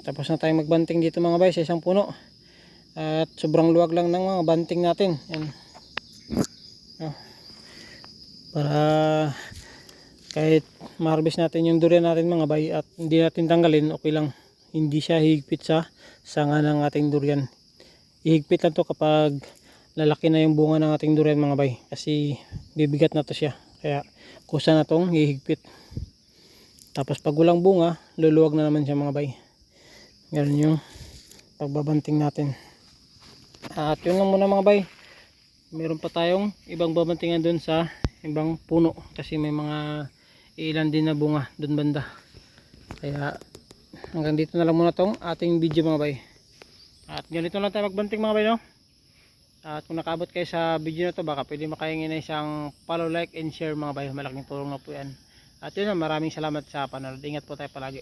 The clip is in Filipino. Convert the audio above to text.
Tapos na tayo magbanting dito mga bay sa isang puno. At sobrang luwag lang ng mga banting natin. Yan. Oh. Para kahit ma-harvest natin yung durian natin mga bay at hindi natin tanggalin, okay lang. Hindi siya higpit sa sanga ng ating durian. Ihigpit lang to kapag lalaki na yung bunga ng ating durian mga bay. Kasi bibigat na to siya. Kaya kusa na tong hihigpit. Tapos pag walang bunga, luluwag na naman siya mga bay. Ganun yung pagbabanting natin. At yun lang muna mga bay. Meron pa tayong ibang babantingan dun sa ibang puno. Kasi may mga ilan din na bunga dun banda. Kaya hanggang dito na lang muna tong ating video mga bay. At ganito lang tayo magbanting mga bay, no? At kung nakaabot kayo sa video na to, baka pwede makahingi na isang follow, like and share mga bay. Malaking tulong na po yan. At yun na, maraming salamat sa panonood. Ingat po tayo palagi.